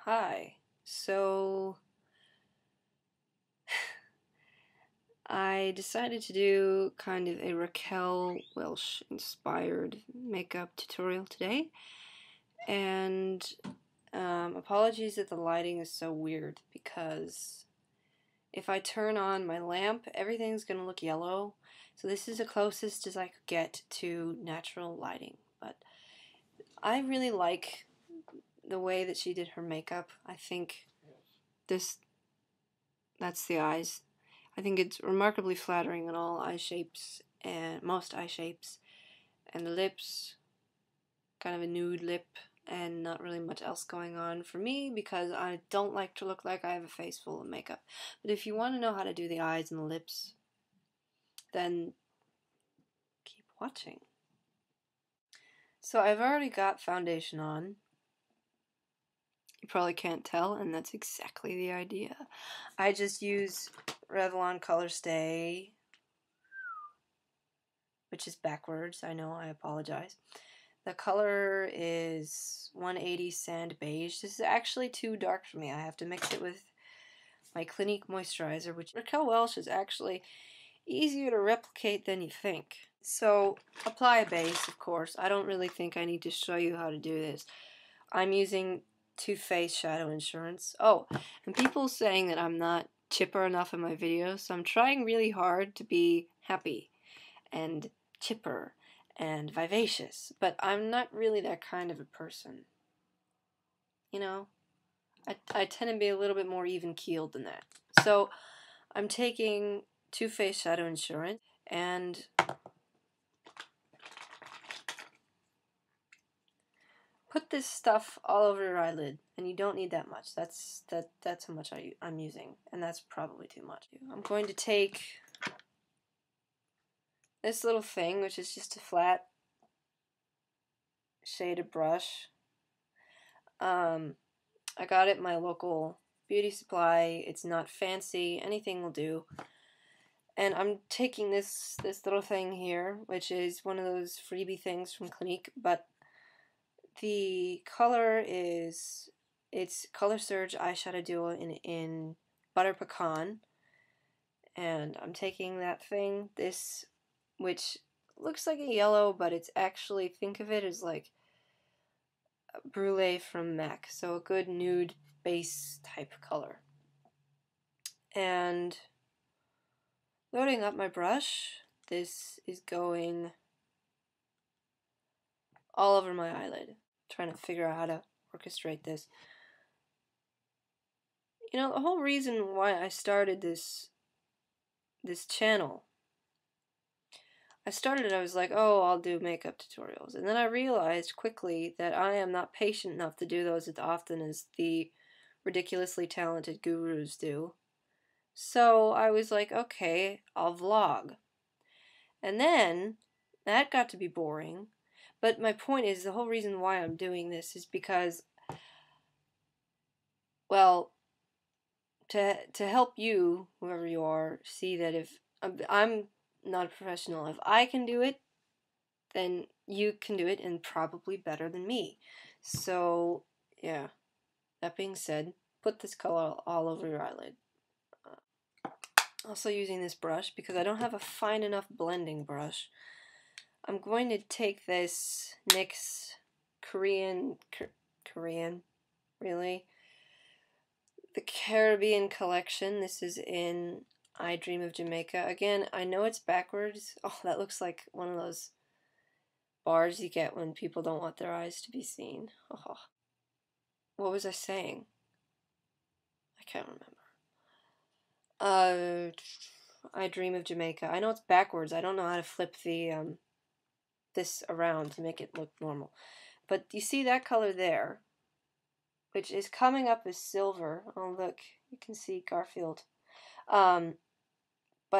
Hi. So I decided to do kind of a Raquel Welch inspired makeup tutorial today, and apologies that the lighting is so weird because if I turn on my lamp, everything's gonna look yellow. So this is the closest as I could get to natural lighting, but I really like the way that she did her makeup. I think that's the eyes. I think it's remarkably flattering in all eye shapes and most eye shapes. And the lips, kind of a nude lip and not really much else going on for me because I don't like to look like I have a face full of makeup. But if you want to know how to do the eyes and the lips, then keep watching. So I've already got foundation on. You probably can't tell, and that's exactly the idea. I just use Revlon colorstay, which is backwards. I know, I apologize. The color is 180 Sand Beige. This is actually too dark for me. I have to mix it with my Clinique moisturizer, which Raquel Welch is actually easier to replicate than you think. So apply a base, of course. I don't really think I need to show you how to do this. I'm using Too Faced Shadow Insurance. Oh, and people saying that I'm not chipper enough in my videos, so I'm trying really hard to be happy and chipper and vivacious, but I'm not really that kind of a person. You know, I tend to be a little bit more even-keeled than that. So I'm taking Too Faced Shadow Insurance and put this stuff all over your eyelid, and you don't need that much. That's how much I'm using, and that's probably too much. I'm going to take this little thing, which is just a flat shaded brush. I got it at my local beauty supply. It's not fancy. Anything will do. And I'm taking this little thing here, which is one of those freebie things from Clinique, but the color is, it's Color Surge eyeshadow duo in Butter Pecan. And I'm taking that thing, this, which looks like a yellow, but it's actually, think of it as like Brulee from MAC, so a good nude base type color. And loading up my brush, this is going all over my eyelid. Trying to figure out how to orchestrate this. You know, the whole reason why I started this channel, I was like, oh, I'll do makeup tutorials. And then I realized quickly that I am not patient enough to do those as often as the ridiculously talented gurus do. So I was like, okay, I'll vlog. And then that got to be boring. But my point is, the whole reason why I'm doing this is because, well, to help you, whoever you are, see that if I'm not a professional, if I can do it, then you can do it, and probably better than me. So, yeah. That being said, put this color all over your eyelid. Also using this brush because I don't have a fine enough blending brush. I'm going to take this NYX Korean, really? The Caribbean collection. This is in I Dream of Jamaica. Again, I know it's backwards. Oh, that looks like one of those bars you get when people don't want their eyes to be seen. Oh. What was I saying? I can't remember. I Dream of Jamaica. I know it's backwards. I don't know how to flip the this around to make it look normal. But you see that color there, which is coming up as silver. Oh, look, you can see Garfield. But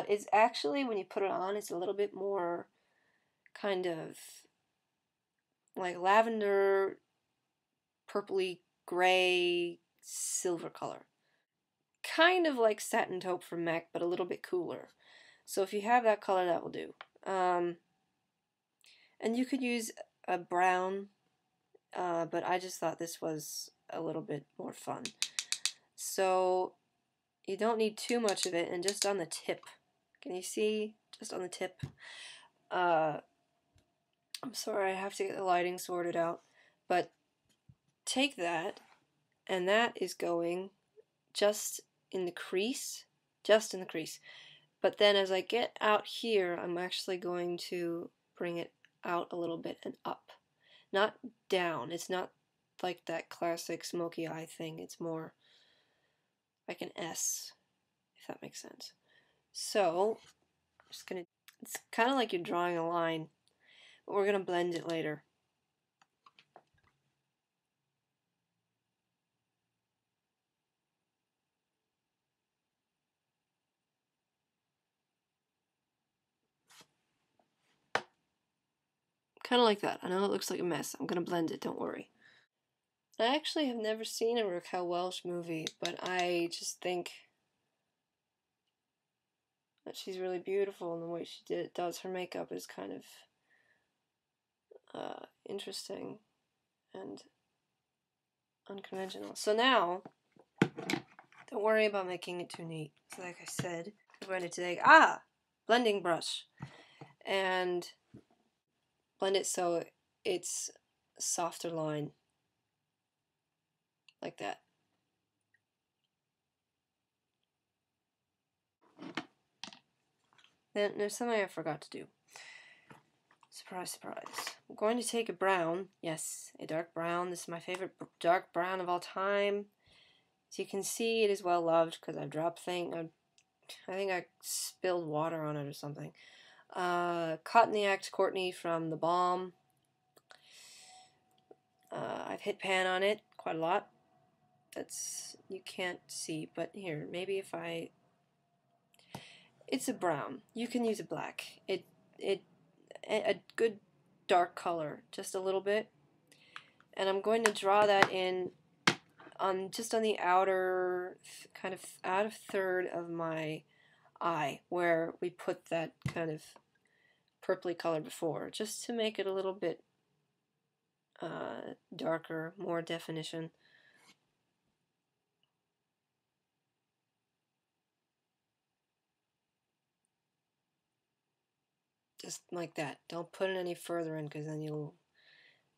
it's actually, when you put it on, it's a little bit more kind of like lavender, purpley, gray, silver color. Kind of like Satin Taupe from MAC, but a little bit cooler. So if you have that color, that will do. And you could use a brown but I just thought this was a little bit more fun. So you don't need too much of it, and just on the tip. Can you see? Just on the tip. I'm sorry, I have to get the lighting sorted out, but take that, and that is going just in the crease, just in the crease. But then as I get out here, I'm actually going to bring it out a little bit and up. Not down. It's not like that classic smoky eye thing. It's more like an S, if that makes sense. So, I'm just gonna, it's kind of like you're drawing a line, but we're gonna blend it later. Kind of like that. I know it looks like a mess. I'm gonna blend it, don't worry. I actually have never seen a Raquel Welch movie, but I just think that she's really beautiful, and the way she does her makeup is kind of interesting and unconventional. So now, don't worry about making it too neat. So like I said, I'm going to take, blending brush, and blend it so it's a softer line, like that. Then there's something I forgot to do. Surprise, surprise. I'm going to take a brown. Yes, a dark brown. This is my favorite dark brown of all time. As you can see, it is well loved because I dropped things. I think I spilled water on it or something. Courtney from the Balm. I've hit pan on it quite a lot. That's, you can't see, but here, maybe if I... It's a brown. You can use a black. A good dark color, just a little bit. And I'm going to draw that in on just on the outer, kind of outer third of my eye, where we put that kind of purply color before, just to make it a little bit darker, more definition. Just like that. Don't put it any further in, because then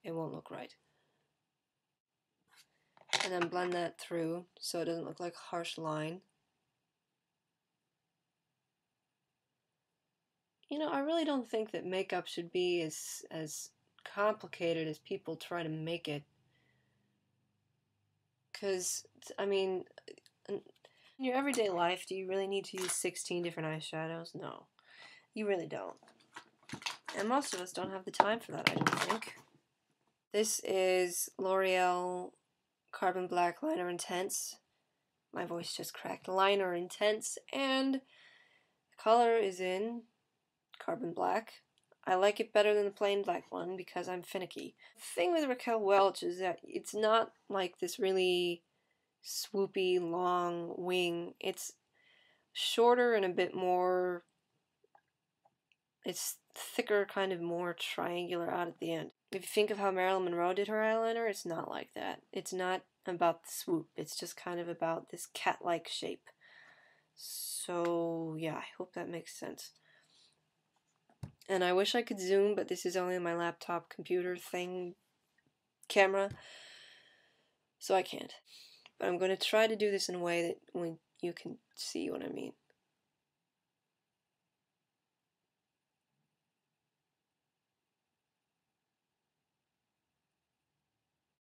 it won't look right. And then blend that through so it doesn't look like a harsh line. You know, I really don't think that makeup should be as complicated as people try to make it. Because, I mean, in your everyday life, do you really need to use 16 different eyeshadows? No, you really don't. And most of us don't have the time for that, I don't think. This is L'Oreal Carbon Black Liner Intense. My voice just cracked. Liner Intense, and the color is in Carbon Black. I like it better than the plain black one because I'm finicky. The thing with Raquel Welch is that it's not like this really swoopy, long wing. It's shorter and a bit more... It's thicker, kind of more triangular out at the end. If you think of how Marilyn Monroe did her eyeliner, it's not like that. It's not about the swoop. It's just kind of about this cat-like shape. So, yeah, I hope that makes sense. And I wish I could zoom, but this is only my laptop computer thing, camera, so I can't. But I'm going to try to do this in a way that you can see what I mean.